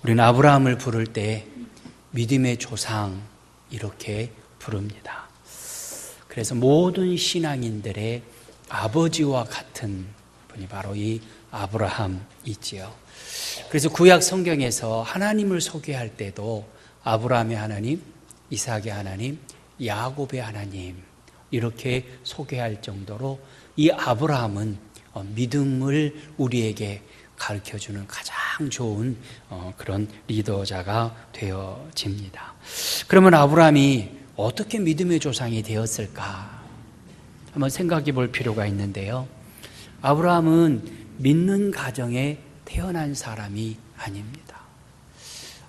우리는 아브라함을 부를 때 믿음의 조상 이렇게 부릅니다. 그래서 모든 신앙인들의 아버지와 같은 분이 바로 이 아브라함이지요. 그래서 구약 성경에서 하나님을 소개할 때도 아브라함의 하나님, 이삭의 하나님, 야곱의 하나님 이렇게 소개할 정도로 이 아브라함은 믿음을 우리에게 가르쳐주는 가장 좋은 그런 리더자가 되어집니다. 그러면 아브라함이 어떻게 믿음의 조상이 되었을까? 한번 생각해 볼 필요가 있는데요. 아브라함은 믿는 가정에 태어난 사람이 아닙니다.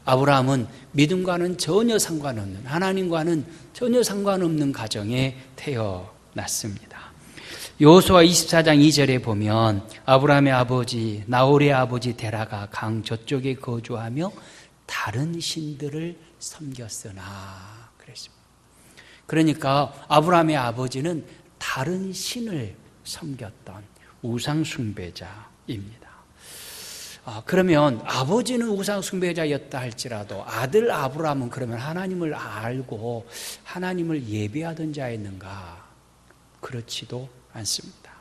아브라함은 믿음과는 전혀 상관없는, 하나님과는 전혀 상관없는 가정에 태어났습니다. 여호수아 24장 2절에 보면 아브라함의 아버지 나홀의 아버지 데라가 강 저쪽에 거주하며 다른 신들을 섬겼으나 그랬습니다. 그러니까 아브라함의 아버지는 다른 신을 섬겼던 우상 숭배자입니다. 그러면 아버지는 우상 숭배자였다 할지라도 아들 아브라함은 그러면 하나님을 알고 하나님을 예배하던 자였는가? 그렇지도 않습니다.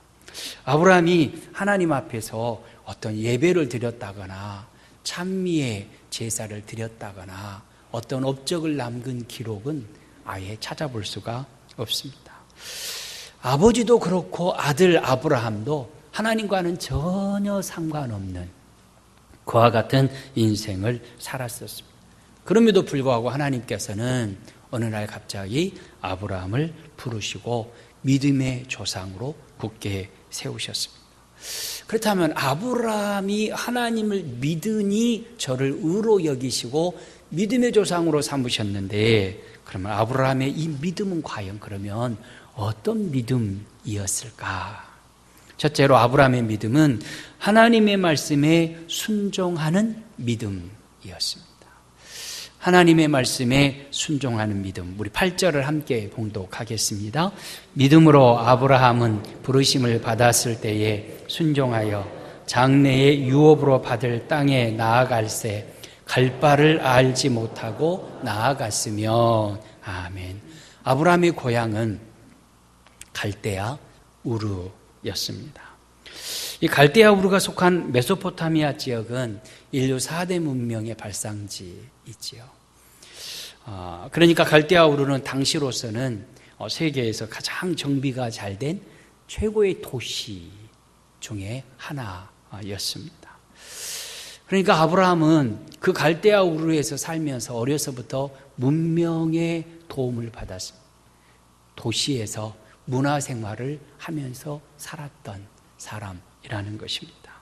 아브라함이 하나님 앞에서 어떤 예배를 드렸다거나 찬미의 제사를 드렸다거나 어떤 업적을 남긴 기록은 아예 찾아볼 수가 없습니다. 아버지도 그렇고 아들 아브라함도 하나님과는 전혀 상관없는 그와 같은 인생을 살았었습니다. 그럼에도 불구하고 하나님께서는 어느 날 갑자기 아브라함을 부르시고 믿음의 조상으로 굳게 세우셨습니다. 그렇다면 아브라함이 하나님을 믿으니 저를 의로 여기시고 믿음의 조상으로 삼으셨는데 그러면 아브라함의 이 믿음은 과연 그러면 어떤 믿음이었을까? 첫째로 아브라함의 믿음은 하나님의 말씀에 순종하는 믿음이었습니다. 하나님의 말씀에 순종하는 믿음. 우리 8절을 함께 봉독하겠습니다. 믿음으로 아브라함은 부르심을 받았을 때에 순종하여 장래의 유업으로 받을 땅에 나아갈새 갈 바를 알지 못하고 나아갔으며 아멘. 아브라함의 고향은 갈대아 우르였습니다. 이 갈대아 우르가 속한 메소포타미아 지역은 인류 4대 문명의 발상지이지요. 그러니까 갈대아 우르는 당시로서는 세계에서 가장 정비가 잘 된 최고의 도시 중에 하나였습니다. 그러니까 아브라함은 그 갈대아 우르에서 살면서 어려서부터 문명의 도움을 받았습니다. 도시에서 문화생활을 하면서 살았던 사람이라는 것입니다.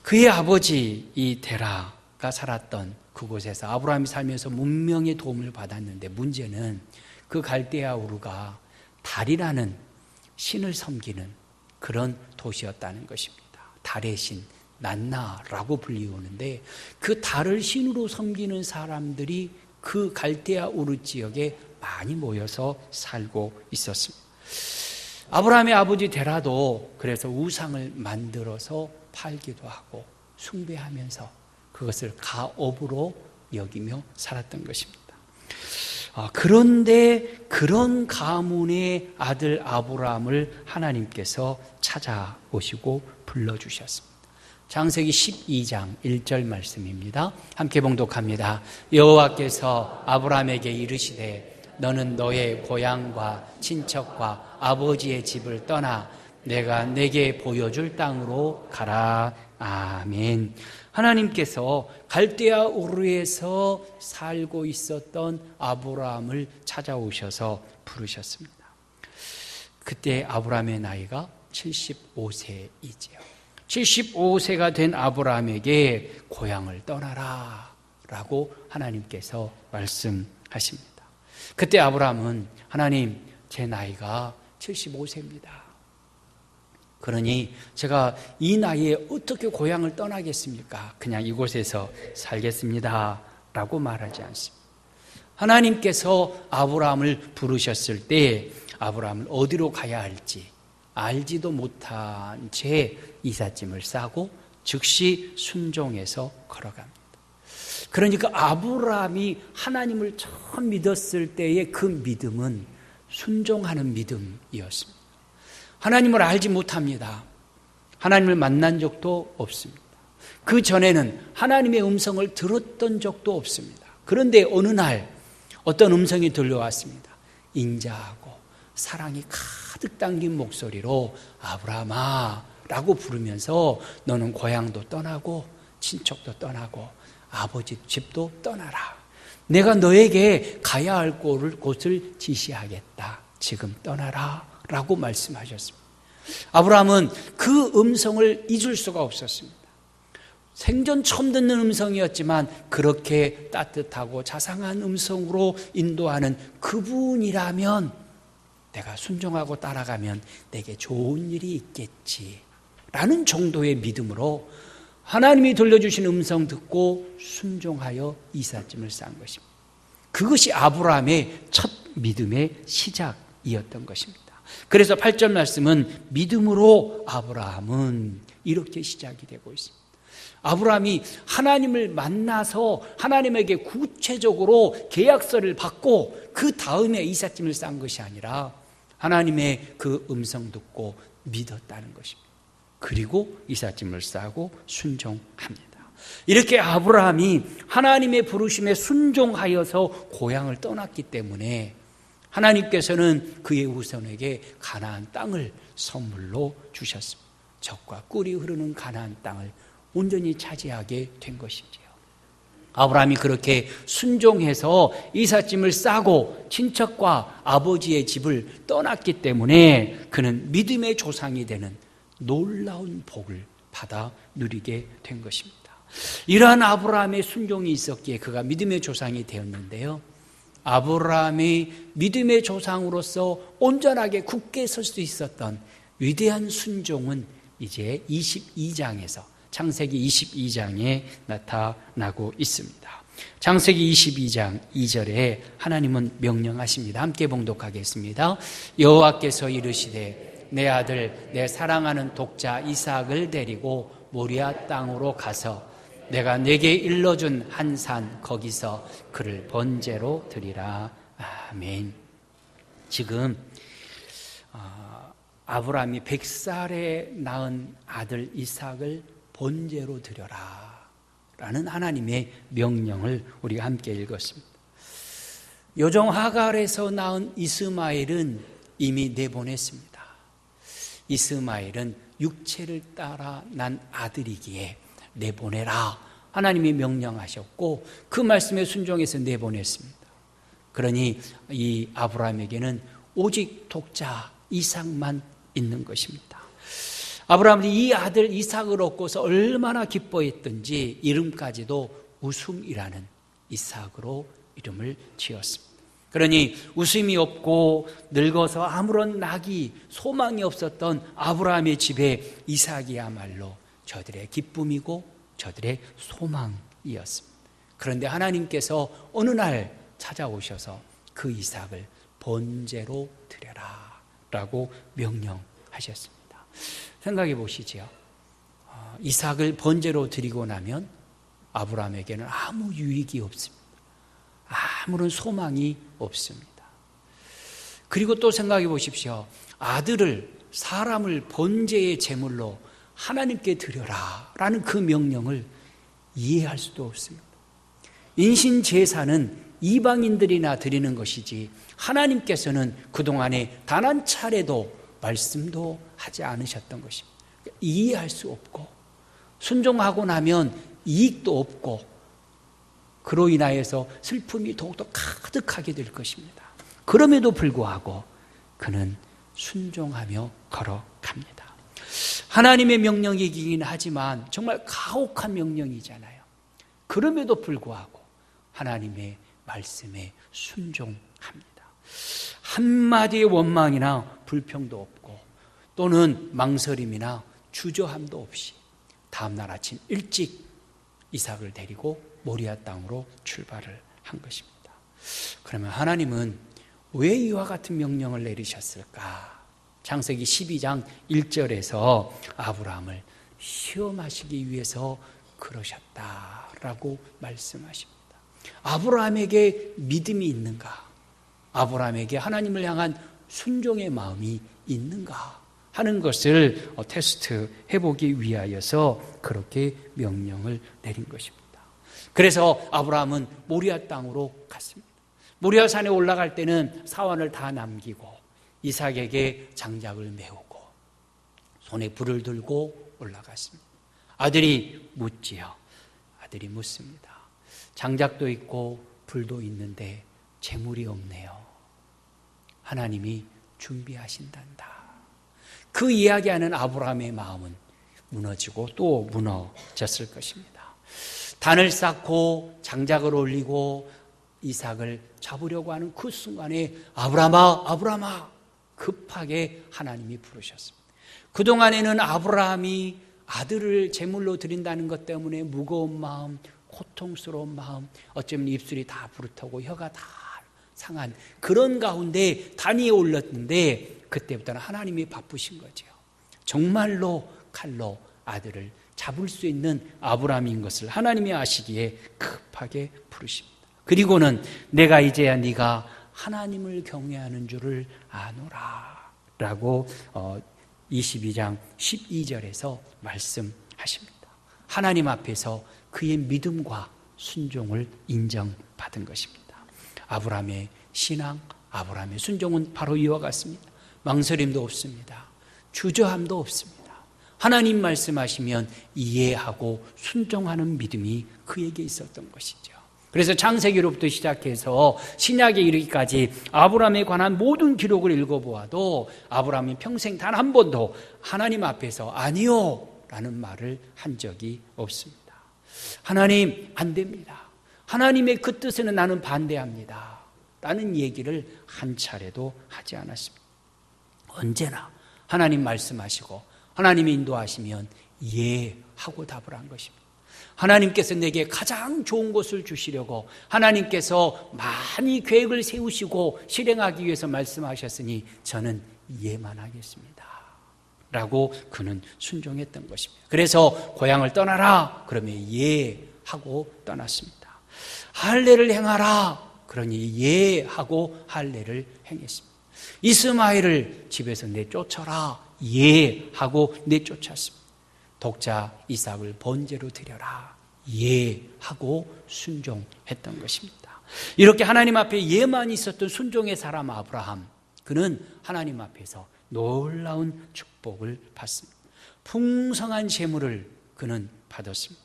그의 아버지 이 데라가 살았던 그곳에서 아브라함이 살면서 문명의 도움을 받았는데 문제는 그 갈대아 우르가 달이라는 신을 섬기는 그런 도시였다는 것입니다. 달의 신, 난나라고 불리우는데 그 달을 신으로 섬기는 사람들이 그 갈대아 우르 지역에 많이 모여서 살고 있었습니다. 아브라함의 아버지 데라도 그래서 우상을 만들어서 팔기도 하고 숭배하면서 그것을 가업으로 여기며 살았던 것입니다. 그런데 그런 가문의 아들 아브라함을 하나님께서 찾아오시고 불러주셨습니다. 창세기 12장 1절 말씀입니다. 함께 봉독합니다. 여호와께서 아브라함에게 이르시되 너는 너의 고향과 친척과 아버지의 집을 떠나 내가 내게 보여줄 땅으로 가라. 아멘. 하나님께서 갈대아 우르에서 살고 있었던 아브라함을 찾아오셔서 부르셨습니다. 그때 아브라함의 나이가 75세이지요. 75세가 된 아브라함에게 고향을 떠나라 라고 하나님께서 말씀하십니다. 그때 아브라함은 하나님, 제 나이가 75세입니다. 그러니 제가 이 나이에 어떻게 고향을 떠나겠습니까? 그냥 이곳에서 살겠습니다 라고 말하지 않습니다. 하나님께서 아브라함을 부르셨을 때 아브라함을 어디로 가야 할지 알지도 못한 채 이삿짐을 싸고 즉시 순종해서 걸어갑니다. 그러니까 아브라함이 하나님을 처음 믿었을 때의 그 믿음은 순종하는 믿음이었습니다. 하나님을 알지 못합니다. 하나님을 만난 적도 없습니다. 그 전에는 하나님의 음성을 들었던 적도 없습니다. 그런데 어느 날 어떤 음성이 들려왔습니다. 인자하고 사랑이 가득 담긴 목소리로 아브라함아 라고 부르면서 너는 고향도 떠나고 친척도 떠나고 아버지 집도 떠나라. 내가 너에게 가야 할 곳을 지시하겠다. 지금 떠나라 라고 말씀하셨습니다. 아브라함은 그 음성을 잊을 수가 없었습니다. 생전 처음 듣는 음성이었지만 그렇게 따뜻하고 자상한 음성으로 인도하는 그분이라면 내가 순종하고 따라가면 내게 좋은 일이 있겠지 라는 정도의 믿음으로 하나님이 들려주신 음성 듣고 순종하여 이삿짐을 싼 것입니다. 그것이 아브라함의 첫 믿음의 시작이었던 것입니다. 그래서 8절 말씀은 믿음으로 아브라함은 이렇게 시작이 되고 있습니다. 아브라함이 하나님을 만나서 하나님에게 구체적으로 계약서를 받고 그 다음에 이삿짐을 싼 것이 아니라 하나님의 그 음성 듣고 믿었다는 것입니다. 그리고 이삿짐을 싸고 순종합니다. 이렇게 아브라함이 하나님의 부르심에 순종하여서 고향을 떠났기 때문에 하나님께서는 그의 후손에게 가나안 땅을 선물로 주셨습니다. 젖과 꿀이 흐르는 가나안 땅을 온전히 차지하게 된 것이지요. 아브라함이 그렇게 순종해서 이삿짐을 싸고 친척과 아버지의 집을 떠났기 때문에 그는 믿음의 조상이 되는 놀라운 복을 받아 누리게 된 것입니다. 이러한 아브라함의 순종이 있었기에 그가 믿음의 조상이 되었는데요. 아브라함이 믿음의 조상으로서 온전하게 굳게 설 수 있었던 위대한 순종은 이제 22장에서 창세기 22장에 나타나고 있습니다. 창세기 22장 2절에 하나님은 명령하십니다. 함께 봉독하겠습니다. 여호와께서 이르시되 내 아들 내 사랑하는 독자 이삭을 데리고 모리아 땅으로 가서 내가 내게 일러준 한 산 거기서 그를 번제로 드리라. 아멘. 지금 아브라함이 100살에 낳은 아들 이삭을 번제로 드려라 라는 하나님의 명령을 우리가 함께 읽었습니다. 요정 하갈에서 낳은 이스마엘은 이미 내보냈습니다. 이스마엘은 육체를 따라 난 아들이기에 내보내라 하나님이 명령하셨고 그 말씀에 순종해서 내보냈습니다. 그러니 이 아브라함에게는 오직 독자 이삭만 있는 것입니다. 아브라함이 이 아들 이삭을 얻고서 얼마나 기뻐했던지 이름까지도 웃음이라는 이삭으로 이름을 지었습니다. 그러니 웃음이 없고 늙어서 아무런 낙이 소망이 없었던 아브라함의 집에 이삭이야말로 저들의 기쁨이고 저들의 소망이었습니다. 그런데 하나님께서 어느 날 찾아오셔서 그 이삭을 번제로 드려라 라고 명령하셨습니다. 생각해 보시죠. 이삭을 번제로 드리고 나면 아브라함에게는 아무 유익이 없습니다. 아무런 소망이 없습니다. 그리고 또 생각해 보십시오. 아들을 사람을 번제의 제물로 하나님께 드려라 라는 그 명령을 이해할 수도 없습니다. 인신제사는 이방인들이나 드리는 것이지 하나님께서는 그동안에 단 한 차례도 말씀도 하지 않으셨던 것입니다. 이해할 수 없고 순종하고 나면 이익도 없고 그로 인하여서 슬픔이 더욱더 가득하게 될 것입니다. 그럼에도 불구하고 그는 순종하며 걸어갑니다. 하나님의 명령이긴 하지만 정말 가혹한 명령이잖아요. 그럼에도 불구하고 하나님의 말씀에 순종합니다. 한마디의 원망이나 불평도 없고 또는 망설임이나 주저함도 없이 다음날 아침 일찍 이삭을 데리고 모리아 땅으로 출발을 한 것입니다. 그러면 하나님은 왜 이와 같은 명령을 내리셨을까? 창세기 12장 1절에서 아브라함을 시험하시기 위해서 그러셨다라고 라고 말씀하십니다. 아브라함에게 믿음이 있는가? 아브라함에게 하나님을 향한 순종의 마음이 있는가 하는 것을 테스트 해보기 위하여서 그렇게 명령을 내린 것입니다. 그래서 아브라함은 모리아 땅으로 갔습니다. 모리아 산에 올라갈 때는 사원을 다 남기고 이삭에게 장작을 메우고 손에 불을 들고 올라갔습니다. 아들이 묻지요. 아들이 묻습니다. 장작도 있고 불도 있는데 재물이 없네요. 하나님이 준비하신단다. 그 이야기하는 아브라함의 마음은 무너지고 또 무너졌을 것입니다. 단을 쌓고 장작을 올리고 이삭을 잡으려고 하는 그 순간에 아브라함아 급하게 하나님이 부르셨습니다. 그동안에는 아브라함이 아들을 제물로 드린다는 것 때문에 무거운 마음, 고통스러운 마음, 어쩌면 입술이 다 부르트고 혀가 다 상한 그런 가운데 단위에 올랐는데 그때부터는 하나님이 바쁘신 거죠. 정말로 칼로 아들을 잡을 수 있는 아브라함인 것을 하나님이 아시기에 급하게 부르십니다. 그리고는 내가 이제야 네가 하나님을 경외하는 줄을 아노라 라고 22장 12절에서 말씀하십니다. 하나님 앞에서 그의 믿음과 순종을 인정받은 것입니다. 아브라함의 신앙, 아브라함의 순종은 바로 이와 같습니다. 망설임도 없습니다. 주저함도 없습니다. 하나님 말씀하시면 이해하고 순종하는 믿음이 그에게 있었던 것이죠. 그래서 창세기로부터 시작해서 신약에 이르기까지 아브라함에 관한 모든 기록을 읽어보아도 아브라함이 평생 단 한 번도 하나님 앞에서 아니요 라는 말을 한 적이 없습니다. 하나님 안 됩니다. 하나님의 그 뜻에는 나는 반대합니다 라는 얘기를 한 차례도 하지 않았습니다. 언제나 하나님 말씀하시고 하나님이 인도하시면 예 하고 답을 한 것입니다. 하나님께서 내게 가장 좋은 것을 주시려고 하나님께서 많이 계획을 세우시고 실행하기 위해서 말씀하셨으니 저는 예만 하겠습니다 라고 그는 순종했던 것입니다. 그래서 고향을 떠나라 그러면 예 하고 떠났습니다. 할례를 행하라 그러니 예 하고 할례를 행했습니다. 이스마엘을 집에서 내쫓아라 예 하고 내쫓았습니다. 독자 이삭을 번제로 드려라 예 하고 순종했던 것입니다. 이렇게 하나님 앞에 예만 있었던 순종의 사람 아브라함, 그는 하나님 앞에서 놀라운 축복을 받습니다. 풍성한 재물을 그는 받았습니다.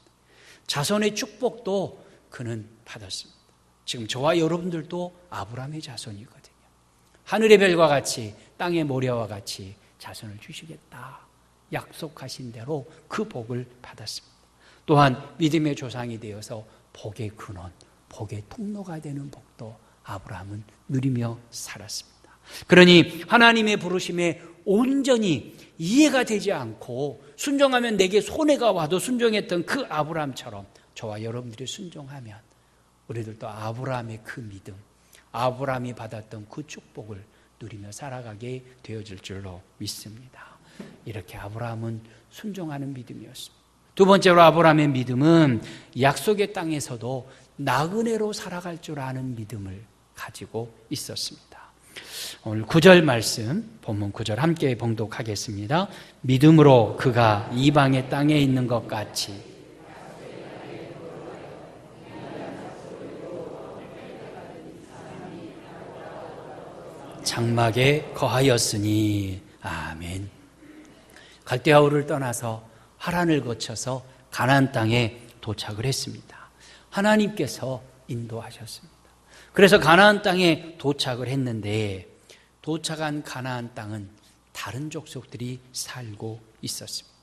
자손의 축복도 그는 받았습니다. 지금 저와 여러분들도 아브라함의 자손이거든요. 하늘의 별과 같이 땅의 모래와 같이 자손을 주시겠다 약속하신 대로 그 복을 받았습니다. 또한 믿음의 조상이 되어서 복의 근원, 복의 통로가 되는 복도 아브라함은 누리며 살았습니다. 그러니 하나님의 부르심에 온전히 이해가 되지 않고 순종하면 내게 손해가 와도 순종했던 그 아브라함처럼 저와 여러분들이 순종하면 우리들도 아브라함의 그 믿음, 아브라함이 받았던 그 축복을 누리며 살아가게 되어질 줄로 믿습니다. 이렇게 아브라함은 순종하는 믿음이었습니다. 두 번째로 아브라함의 믿음은 약속의 땅에서도 나그네로 살아갈 줄 아는 믿음을 가지고 있었습니다. 오늘 9절 말씀, 본문 9절 함께 봉독하겠습니다. 믿음으로 그가 이방의 땅에 있는 것 같이 장막에 거하였으니 아멘. 갈대아우를 떠나서 하란을 거쳐서 가나안 땅에 도착을 했습니다. 하나님께서 인도하셨습니다. 그래서 가나안 땅에 도착을 했는데 도착한 가나안 땅은 다른 족속들이 살고 있었습니다.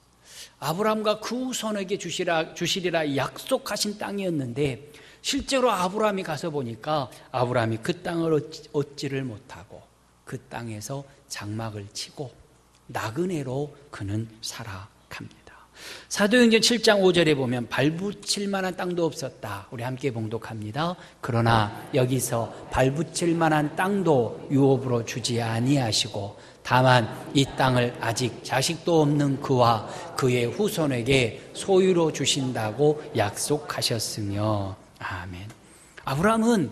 아브라함과 그 후손에게 주시리라 약속하신 땅이었는데 실제로 아브라함이 가서 보니까 아브라함이 그 땅을 얻지를 못하고 그 땅에서 장막을 치고 나그네로 그는 살아갑니다. 사도행전 7장 5절에 보면 발붙일 만한 땅도 없었다. 우리 함께 봉독합니다. 그러나 여기서 발붙일 만한 땅도 유업으로 주지 아니하시고 다만 이 땅을 아직 자식도 없는 그와 그의 후손에게 소유로 주신다고 약속하셨으며. 아멘. 아브라함은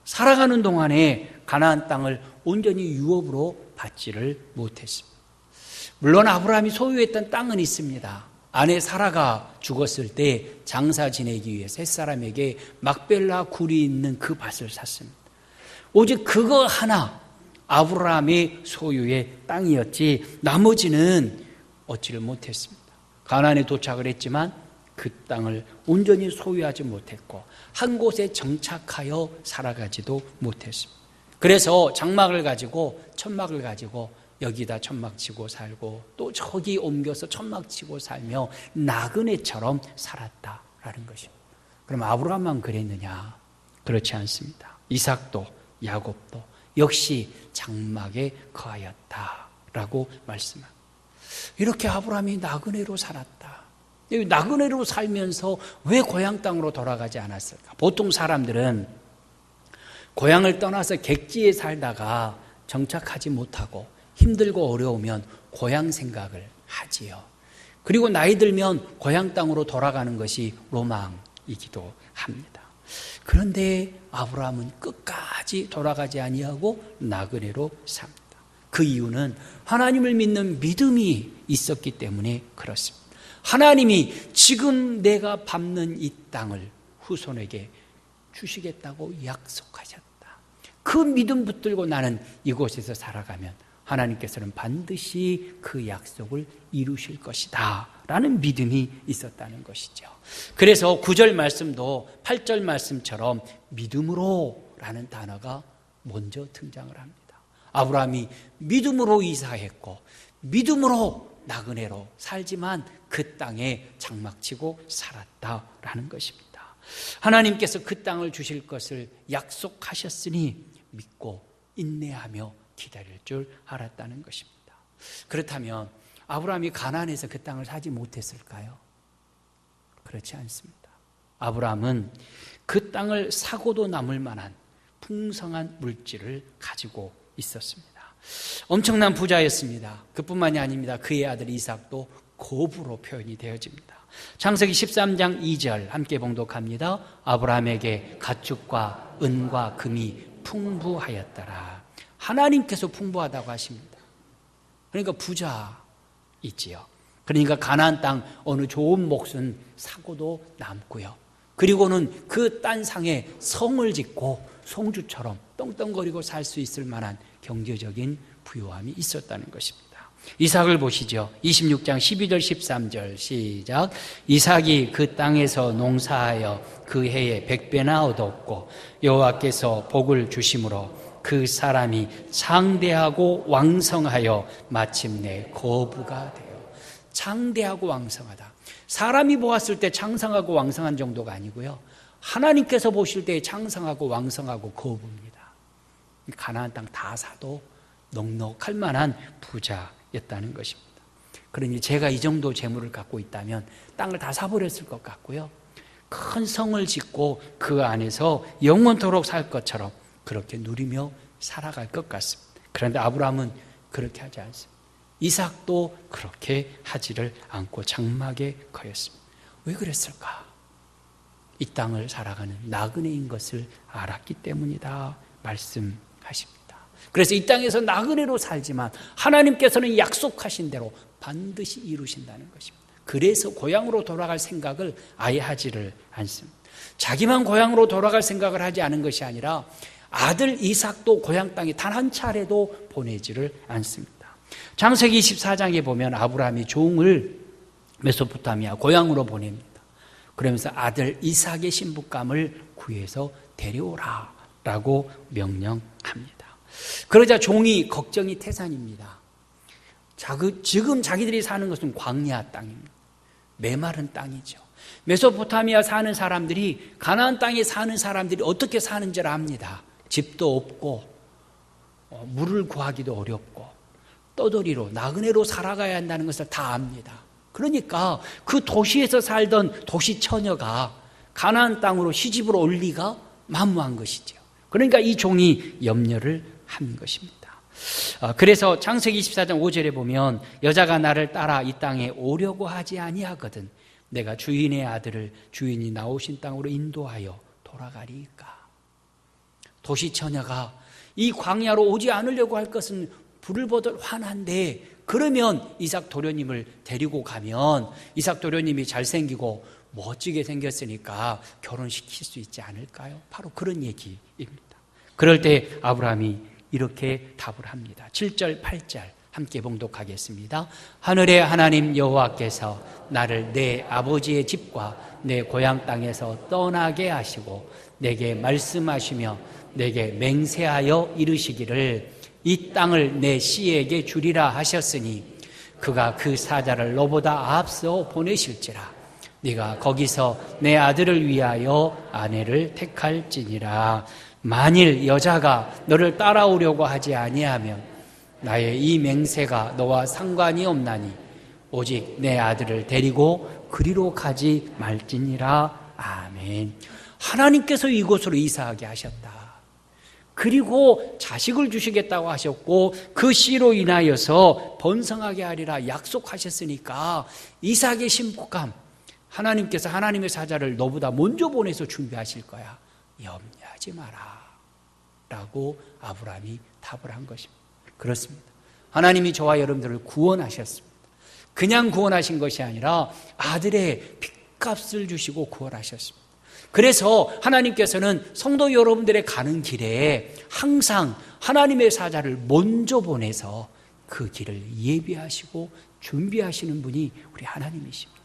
살아가는 동안에 가나안 땅을 온전히 유업으로 받지를 못했습니다. 물론 아브라함이 소유했던 땅은 있습니다. 아내 사라가 죽었을 때 장사 지내기 위해서 햇사람에게 막벨라 굴이 있는 그 밭을 샀습니다. 오직 그거 하나 아브라함의 소유의 땅이었지 나머지는 얻지를 못했습니다. 가나안에 도착을 했지만 그 땅을 온전히 소유하지 못했고 한 곳에 정착하여 살아가지도 못했습니다. 그래서 장막을 가지고 천막을 가지고 여기다 천막 치고 살고 또 저기 옮겨서 천막 치고 살며 나그네처럼 살았다라는 것입니다. 그럼 아브라함만 그랬느냐? 그렇지 않습니다. 이삭도 야곱도 역시 장막에 거하였다라고 말씀합니다. 이렇게 아브라함이 나그네로 살았다. 나그네로 살면서 왜 고향 땅으로 돌아가지 않았을까? 보통 사람들은 고향을 떠나서 객지에 살다가 정착하지 못하고 힘들고 어려우면 고향 생각을 하지요. 그리고 나이 들면 고향 땅으로 돌아가는 것이 로망이기도 합니다. 그런데 아브라함은 끝까지 돌아가지 아니하고 나그네로 삽니다. 그 이유는 하나님을 믿는 믿음이 있었기 때문에 그렇습니다. 하나님이 지금 내가 밟는 이 땅을 후손에게 주시겠다고 약속하셨다. 그 믿음 붙들고 나는 이곳에서 살아가면 하나님께서는 반드시 그 약속을 이루실 것이다 라는 믿음이 있었다는 것이죠. 그래서 9절 말씀도 8절 말씀처럼 믿음으로 라는 단어가 먼저 등장을 합니다. 아브라함이 믿음으로 이사했고 믿음으로 나그네로 살지만 그 땅에 장막치고 살았다라는 것입니다. 하나님께서 그 땅을 주실 것을 약속하셨으니 믿고 인내하며 기다릴 줄 알았다는 것입니다. 그렇다면 아브라함이 가나안에서 그 땅을 사지 못했을까요? 그렇지 않습니다. 아브라함은 그 땅을 사고도 남을 만한 풍성한 물질을 가지고 있었습니다. 엄청난 부자였습니다. 그뿐만이 아닙니다. 그의 아들 이삭도 거부로 표현이 되어집니다. 창세기 13장 2절 함께 봉독합니다. 아브라함에게 가축과 은과 금이 풍부하였더라. 하나님께서 풍부하다고 하십니다. 그러니까 부자이지요. 그러니까 가나안 땅 어느 좋은 몫은 사고도 남고요. 그리고는 그 땅상에 성을 짓고 송주처럼 떵떵거리고 살 수 있을 만한 경제적인 부유함이 있었다는 것입니다. 이삭을 보시죠. 26장 12절 13절 시작. 이삭이 그 땅에서 농사하여 그 해에 100배나 얻었고 여호와께서 복을 주심으로 그 사람이 창대하고 왕성하여 마침내 거부가 되어. 창대하고 왕성하다. 사람이 보았을 때 창성하고 왕성한 정도가 아니고요. 하나님께서 보실 때 창성하고 왕성하고 거부입니다. 가나안 땅 다 사도 넉넉할 만한 부자였다는 것입니다. 그러니 제가 이 정도 재물을 갖고 있다면 땅을 다 사버렸을 것 같고요. 큰 성을 짓고 그 안에서 영원토록 살 것처럼 그렇게 누리며 살아갈 것 같습니다. 그런데 아브라함은 그렇게 하지 않습니다. 이삭도 그렇게 하지를 않고 장막에 거했습니다. 왜 그랬을까? 이 땅을 살아가는 나그네인 것을 알았기 때문이다 말씀하십니다. 그래서 이 땅에서 나그네로 살지만 하나님께서는 약속하신 대로 반드시 이루신다는 것입니다. 그래서 고향으로 돌아갈 생각을 아예 하지를 않습니다. 자기만 고향으로 돌아갈 생각을 하지 않은 것이 아니라 아들 이삭도 고향 땅에 단 한 차례도 보내지를 않습니다. 창세기 24장에 보면 아브라함이 종을 메소포타미아 고향으로 보냅니다. 그러면서 아들 이삭의 신부감을 구해서 데려오라 라고 명령합니다. 그러자 종이 걱정이 태산입니다. 지금 자기들이 사는 것은 광야 땅입니다. 메마른 땅이죠. 메소포타미아 사는 사람들이 가나안 땅에 사는 사람들이 어떻게 사는지를 압니다. 집도 없고 물을 구하기도 어렵고 떠돌이로 나그네로 살아가야 한다는 것을 다 압니다. 그러니까 그 도시에서 살던 도시 처녀가 가나안 땅으로 시집을 올 리가 만무한 것이죠. 그러니까 이 종이 염려를 한 것입니다. 그래서 창세기 24장 5절에 보면 여자가 나를 따라 이 땅에 오려고 하지 아니하거든 내가 주인의 아들을 주인이 나오신 땅으로 인도하여 돌아가리까. 도시 처녀가 이 광야로 오지 않으려고 할 것은 불을 보듯 환한데, 그러면 이삭 도련님을 데리고 가면 이삭 도련님이 잘생기고 멋지게 생겼으니까 결혼시킬 수 있지 않을까요? 바로 그런 얘기입니다. 그럴 때 아브라함이 이렇게 답을 합니다. 7절 8절 함께 봉독하겠습니다. 하늘의 하나님 여호와께서 나를 내 아버지의 집과 내 고향 땅에서 떠나게 하시고 내게 말씀하시며 내게 맹세하여 이르시기를 이 땅을 내 씨에게 주리라 하셨으니 그가 그 사자를 너보다 앞서 보내실지라 네가 거기서 내 아들을 위하여 아내를 택할지니라. 만일 여자가 너를 따라오려고 하지 아니하면 나의 이 맹세가 너와 상관이 없나니 오직 내 아들을 데리고 그리로 가지 말지니라. 아멘. 하나님께서 이곳으로 이사하게 하셨다. 그리고 자식을 주시겠다고 하셨고 그 씨로 인하여서 번성하게 하리라 약속하셨으니까 이삭의 신복함, 하나님께서 하나님의 사자를 너보다 먼저 보내서 준비하실 거야. 염려하지 마라 라고 아브라함이 답을 한 것입니다. 그렇습니다. 하나님이 저와 여러분들을 구원하셨습니다. 그냥 구원하신 것이 아니라 아들의 핏값을 주시고 구원하셨습니다. 그래서 하나님께서는 성도 여러분들의 가는 길에 항상 하나님의 사자를 먼저 보내서 그 길을 예비하시고 준비하시는 분이 우리 하나님이십니다.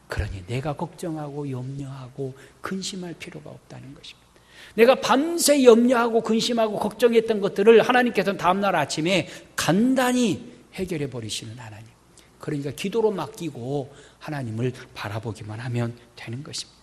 그러니 내가 걱정하고 염려하고 근심할 필요가 없다는 것입니다. 내가 밤새 염려하고 근심하고 걱정했던 것들을 하나님께서는 다음날 아침에 간단히 해결해 버리시는 하나님. 그러니까 기도로 맡기고 하나님을 바라보기만 하면 되는 것입니다.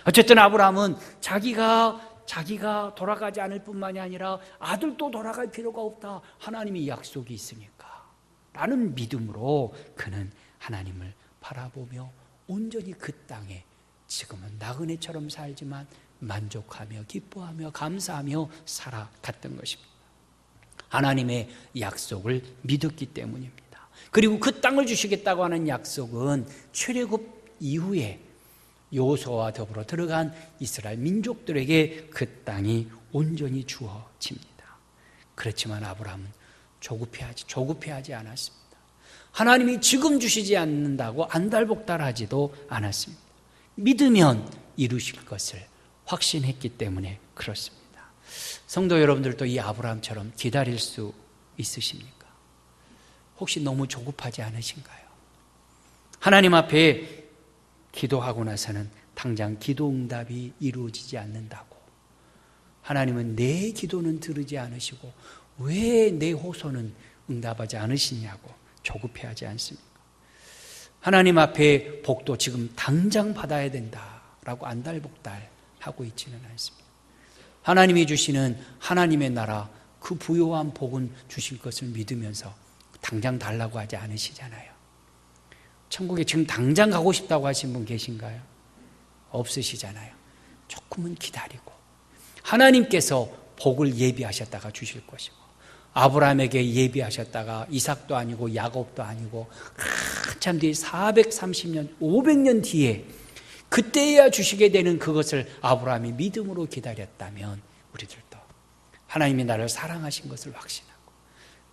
어쨌든 아브라함은 자기가 돌아가지 않을 뿐만이 아니라 아들도 돌아갈 필요가 없다. 하나님이 약속이 있으니까 라는 믿음으로 그는 하나님을 바라보며 온전히 그 땅에 지금은 나그네처럼 살지만 만족하며 기뻐하며 감사하며 살아갔던 것입니다. 하나님의 약속을 믿었기 때문입니다. 그리고 그 땅을 주시겠다고 하는 약속은 출애굽 이후에 여호수아와 더불어 들어간 이스라엘 민족들에게 그 땅이 온전히 주어집니다. 그렇지만 아브라함은 조급해하지 않았습니다. 하나님이 지금 주시지 않는다고 안달복달하지도 않았습니다. 믿으면 이루실 것을 확신했기 때문에 그렇습니다. 성도 여러분들도 이 아브라함처럼 기다릴 수 있으십니까? 혹시 너무 조급하지 않으신가요? 하나님 앞에 기도하고 나서는 당장 기도 응답이 이루어지지 않는다고, 하나님은 내 기도는 들으지 않으시고 왜 내 호소는 응답하지 않으시냐고 조급해하지 않습니까? 하나님 앞에 복도 지금 당장 받아야 된다라고 안달복달하고 있지는 않습니다. 하나님이 주시는 하나님의 나라, 그 부요한 복은 주실 것을 믿으면서 당장 달라고 하지 않으시잖아요. 천국에 지금 당장 가고 싶다고 하신 분 계신가요? 없으시잖아요. 조금은 기다리고 하나님께서 복을 예비하셨다가 주실 것이고, 아브라함에게 예비하셨다가 이삭도 아니고 야곱도 아니고 한참 뒤에 430년 500년 뒤에 그때야 주시게 되는 그것을 아브라함이 믿음으로 기다렸다면 우리들도 하나님이 나를 사랑하신 것을 확신하고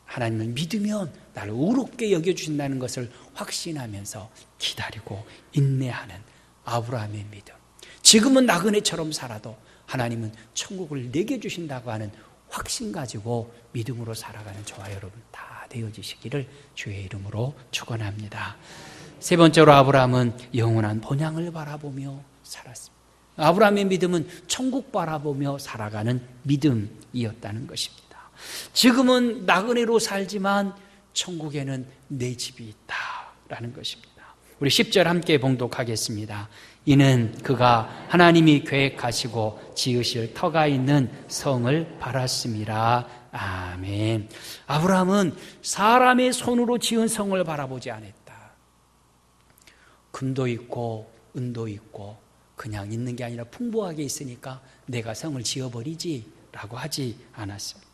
하나님을 믿으면 나를 의롭게 여겨주신다는 것을 확신하면서 기다리고 인내하는 아브라함의 믿음, 지금은 나그네처럼 살아도 하나님은 천국을 내게 주신다고 하는 확신 가지고 믿음으로 살아가는 저와 여러분 다 되어지시기를 주의 이름으로 축원합니다. 세 번째로 아브라함은 영원한 본향을 바라보며 살았습니다. 아브라함의 믿음은 천국 바라보며 살아가는 믿음이었다는 것입니다. 지금은 나그네로 살지만 천국에는 내 집이 있다라는 것입니다. 우리 10절 함께 봉독하겠습니다. 이는 그가 하나님이 계획하시고 지으실 터가 있는 성을 바랐음이라. 아멘. 아브라함은 사람의 손으로 지은 성을 바라보지 않았다. 금도 있고 은도 있고 그냥 있는 게 아니라 풍부하게 있으니까 내가 성을 지어버리지라고 하지 않았습니다.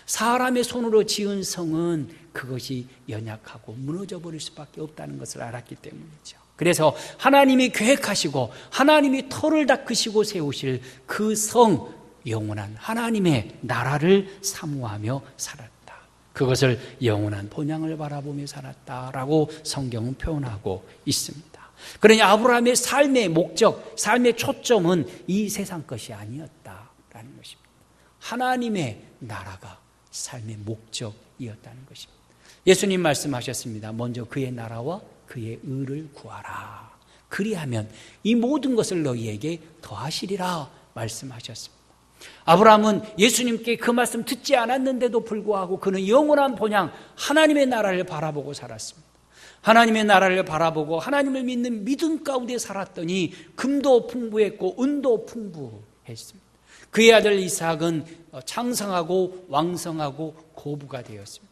사람의 손으로 지은 성은 그것이 연약하고 무너져 버릴 수밖에 없다는 것을 알았기 때문이죠. 그래서 하나님이 계획하시고 하나님이 터를 닦으시고 세우실 그 성, 영원한 하나님의 나라를 사모하며 살았다. 그것을 영원한 본향을 바라보며 살았다라고 성경은 표현하고 있습니다. 그러니 아브라함의 삶의 목적, 삶의 초점은 이 세상 것이 아니었다라는 것입니다. 하나님의 나라가 삶의 목적이었다는 것입니다. 예수님 말씀하셨습니다. 먼저 그의 나라와 그의 의를 구하라. 그리하면 이 모든 것을 너희에게 더하시리라 말씀하셨습니다. 아브라함은 예수님께 그 말씀 듣지 않았는데도 불구하고 그는 영원한 본향 하나님의 나라를 바라보고 살았습니다. 하나님의 나라를 바라보고 하나님을 믿는 믿음 가운데 살았더니 금도 풍부했고 은도 풍부했습니다. 그의 아들 이삭은 창성하고 왕성하고 고부가 되었습니다.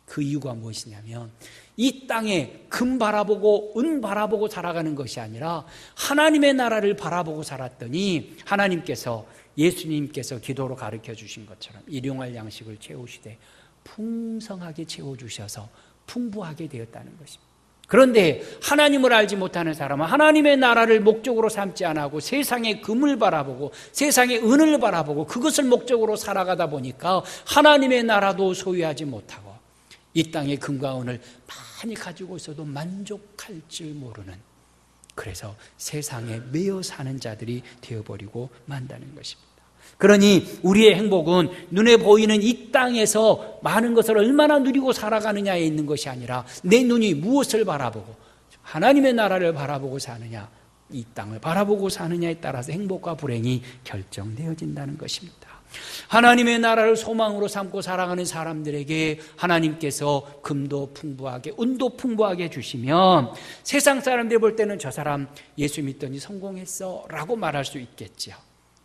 그 이유가 무엇이냐면 이 땅에 금 바라보고 은 바라보고 살아가는 것이 아니라 하나님의 나라를 바라보고 살았더니 하나님께서 예수님께서 기도로 가르쳐 주신 것처럼 일용할 양식을 채우시되 풍성하게 채워주셔서 풍부하게 되었다는 것입니다. 그런데 하나님을 알지 못하는 사람은 하나님의 나라를 목적으로 삼지 않고 세상의 금을 바라보고 세상의 은을 바라보고 그것을 목적으로 살아가다 보니까 하나님의 나라도 소유하지 못하고 이 땅의 금과 은을 많이 가지고 있어도 만족할 줄 모르는, 그래서 세상에 매여 사는 자들이 되어버리고 만다는 것입니다. 그러니 우리의 행복은 눈에 보이는 이 땅에서 많은 것을 얼마나 누리고 살아가느냐에 있는 것이 아니라 내 눈이 무엇을 바라보고 하나님의 나라를 바라보고 사느냐, 이 땅을 바라보고 사느냐에 따라서 행복과 불행이 결정되어진다는 것입니다. 하나님의 나라를 소망으로 삼고 살아가는 사람들에게 하나님께서 금도 풍부하게 은도 풍부하게 주시면 세상 사람들이 볼 때는 저 사람 예수 믿더니 성공했어 라고 말할 수 있겠죠.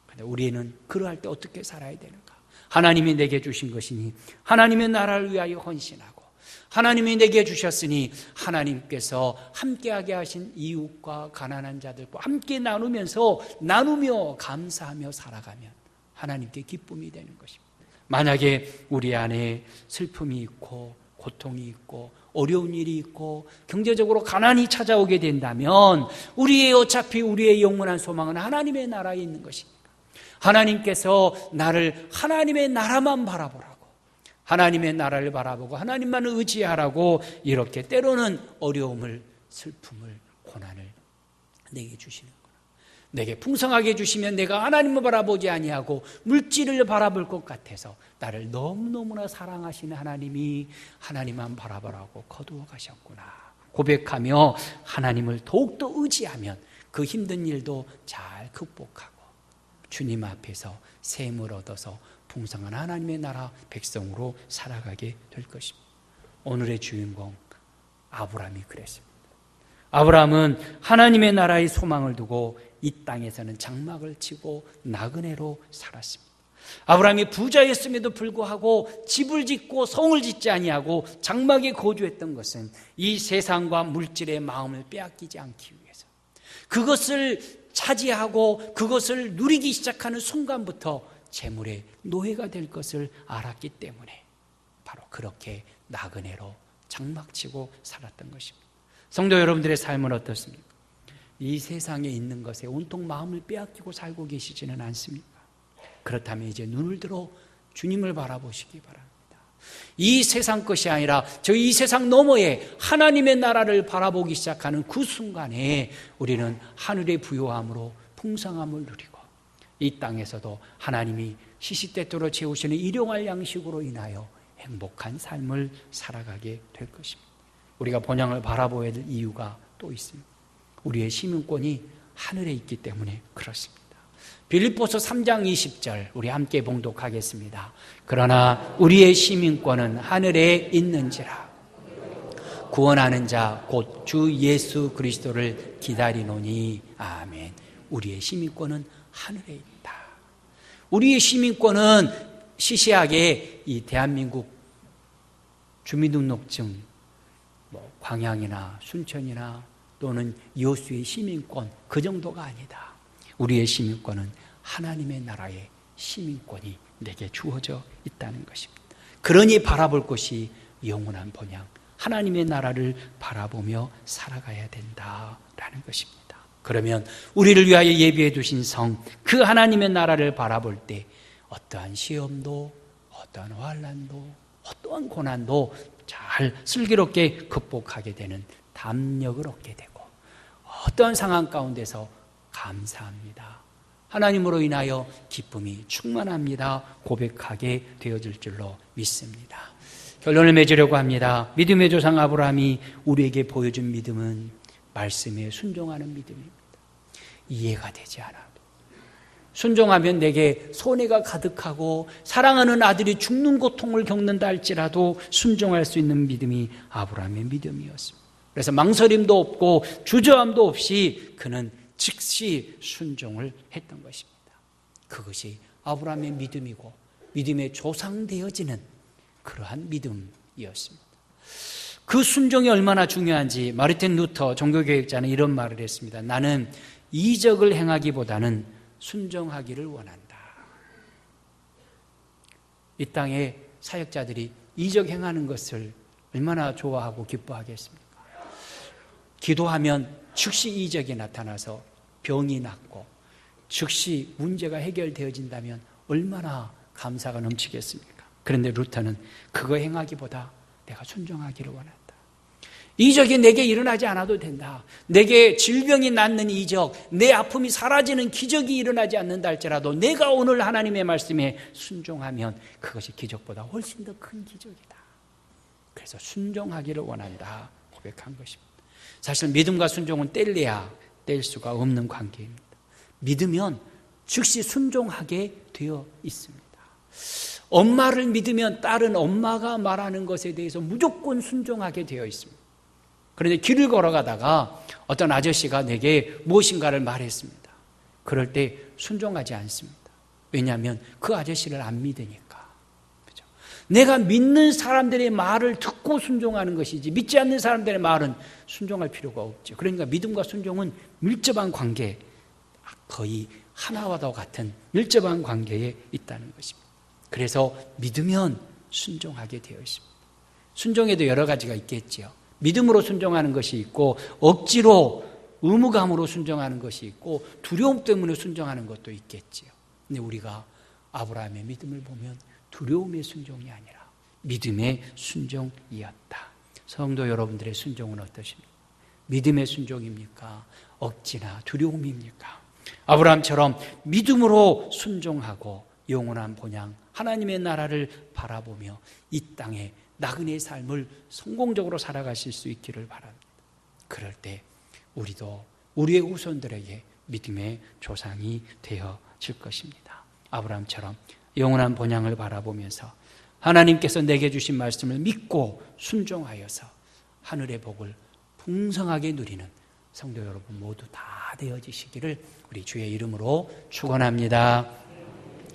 그런데 우리는 그러할 때 어떻게 살아야 되는가? 하나님이 내게 주신 것이니 하나님의 나라를 위하여 헌신하고 하나님이 내게 주셨으니 하나님께서 함께하게 하신 이웃과 가난한 자들과 함께 나누며 감사하며 살아가면 하나님께 기쁨이 되는 것입니다. 만약에 우리 안에 슬픔이 있고 고통이 있고 어려운 일이 있고 경제적으로 가난이 찾아오게 된다면 어차피 우리의 영원한 소망은 하나님의 나라에 있는 것입니다. 하나님께서 나를 하나님의 나라만 바라보라고, 하나님의 나라를 바라보고 하나님만 의지하라고 이렇게 때로는 어려움을, 슬픔을, 고난을 내게 주시는 거예요. 내게 풍성하게 주시면 내가 하나님을 바라보지 아니하고 물질을 바라볼 것 같아서 나를 너무너무나 사랑하시는 하나님이 하나님만 바라보라고 거두어 가셨구나 고백하며 하나님을 더욱더 의지하면 그 힘든 일도 잘 극복하고 주님 앞에서 샘을 얻어서 풍성한 하나님의 나라 백성으로 살아가게 될 것입니다. 오늘의 주인공 아브라함이 그랬습니다. 아브라함은 하나님의 나라의 소망을 두고 이 땅에서는 장막을 치고 나그네로 살았습니다. 아브라함이 부자였음에도 불구하고 집을 짓고 성을 짓지 아니하고 장막에 거주했던 것은 이 세상과 물질의 마음을 빼앗기지 않기 위해서, 그것을 차지하고 그것을 누리기 시작하는 순간부터 재물의 노예가 될 것을 알았기 때문에 바로 그렇게 나그네로 장막치고 살았던 것입니다. 성도 여러분들의 삶은 어떻습니까? 이 세상에 있는 것에 온통 마음을 빼앗기고 살고 계시지는 않습니까? 그렇다면 이제 눈을 들어 주님을 바라보시기 바랍니다. 이 세상 것이 아니라 저 이 세상 너머에 하나님의 나라를 바라보기 시작하는 그 순간에 우리는 하늘의 부요함으로 풍성함을 누리고 이 땅에서도 하나님이 시시때때로 채우시는 일용할 양식으로 인하여 행복한 삶을 살아가게 될 것입니다. 우리가 본향을 바라보아야 될 이유가 또 있습니다. 우리의 시민권이 하늘에 있기 때문에 그렇습니다. 빌립보서 3장 20절 우리 함께 봉독하겠습니다. 그러나 우리의 시민권은 하늘에 있는지라 구원하는 자 곧 주 예수 그리스도를 기다리노니. 아멘. 우리의 시민권은 하늘에 있다. 우리의 시민권은 시시하게 이 대한민국 주민등록증 광양이나 순천이나 또는 여수의 시민권, 그 정도가 아니다. 우리의 시민권은 하나님의 나라의 시민권이 내게 주어져 있다는 것입니다. 그러니 바라볼 것이 영원한 본향, 하나님의 나라를 바라보며 살아가야 된다라는 것입니다. 그러면 우리를 위하여 예비해 두신 성, 그 하나님의 나라를 바라볼 때 어떠한 시험도, 어떠한 환난도, 어떠한 고난도 잘 슬기롭게 극복하게 되는 담력을 얻게 되고, 어떠한 상황 가운데서 감사합니다, 하나님으로 인하여 기쁨이 충만합니다 고백하게 되어질 줄로 믿습니다. 결론을 맺으려고 합니다. 믿음의 조상 아브라함이 우리에게 보여준 믿음은 말씀에 순종하는 믿음입니다. 이해가 되지 않아도 순종하면 내게 손해가 가득하고 사랑하는 아들이 죽는 고통을 겪는다 할지라도 순종할 수 있는 믿음이 아브라함의 믿음이었습니다. 그래서 망설임도 없고 주저함도 없이 그는 즉시 순종을 했던 것입니다. 그것이 아브라함의 믿음이고 믿음의 조상되어지는 그러한 믿음이었습니다. 그 순종이 얼마나 중요한지 마르틴 루터 종교개혁자는 이런 말을 했습니다. 나는 이적을 행하기보다는 순종하기를 원한다. 이 땅에 사역자들이 이적 행하는 것을 얼마나 좋아하고 기뻐하겠습니까? 기도하면 즉시 이적이 나타나서 병이 낫고 즉시 문제가 해결되어진다면 얼마나 감사가 넘치겠습니까? 그런데 루터는 그거 행하기보다 내가 순종하기를 원한다. 이적이 내게 일어나지 않아도 된다. 내게 질병이 낫는 이적, 내 아픔이 사라지는 기적이 일어나지 않는다 할지라도 내가 오늘 하나님의 말씀에 순종하면 그것이 기적보다 훨씬 더 큰 기적이다. 그래서 순종하기를 원한다 고백한 것입니다. 사실 믿음과 순종은 뗄래야 뗄 수가 없는 관계입니다. 믿으면 즉시 순종하게 되어 있습니다. 엄마를 믿으면 딸은 엄마가 말하는 것에 대해서 무조건 순종하게 되어 있습니다. 그런데 길을 걸어가다가 어떤 아저씨가 내게 무엇인가를 말했습니다. 그럴 때 순종하지 않습니다. 왜냐하면 그 아저씨를 안 믿으니까. 그렇죠? 내가 믿는 사람들의 말을 듣고 순종하는 것이지 믿지 않는 사람들의 말은 순종할 필요가 없죠. 그러니까 믿음과 순종은 밀접한 관계, 거의 하나와도 같은 밀접한 관계에 있다는 것입니다. 그래서 믿으면 순종하게 되어 있습니다. 순종에도 여러 가지가 있겠죠. 믿음으로 순종하는 것이 있고 억지로 의무감으로 순종하는 것이 있고 두려움 때문에 순종하는 것도 있겠지요. 근데 우리가 아브라함의 믿음을 보면 두려움의 순종이 아니라 믿음의 순종이었다. 성도 여러분들의 순종은 어떠십니까? 믿음의 순종입니까? 억지나 두려움입니까? 아브라함처럼 믿음으로 순종하고 영원한 본향 하나님의 나라를 바라보며 이 땅에 나그네의 삶을 성공적으로 살아가실 수 있기를 바랍니다. 그럴 때 우리도 우리의 후손들에게 믿음의 조상이 되어질 것입니다. 아브라함처럼 영원한 본향을 바라보면서 하나님께서 내게 주신 말씀을 믿고 순종하여서 하늘의 복을 풍성하게 누리는 성도 여러분 모두 다 되어지시기를 우리 주의 이름으로 축원합니다.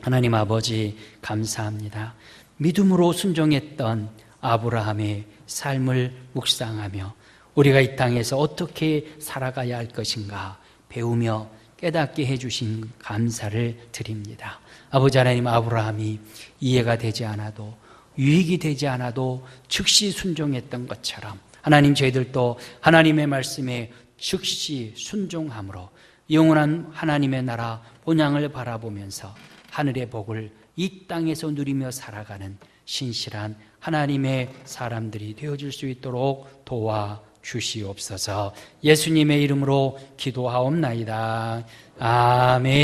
하나님 아버지 감사합니다. 믿음으로 순종했던 아브라함의 삶을 묵상하며 우리가 이 땅에서 어떻게 살아가야 할 것인가 배우며 깨닫게 해주신 감사를 드립니다. 아버지 하나님, 아브라함이 이해가 되지 않아도 유익이 되지 않아도 즉시 순종했던 것처럼 하나님, 저희들도 하나님의 말씀에 즉시 순종함으로 영원한 하나님의 나라 본향을 바라보면서 하늘의 복을 이 땅에서 누리며 살아가는 신실한 하나님의 사람들이 되어질 수 있도록 도와주시옵소서. 예수님의 이름으로 기도하옵나이다. 아멘.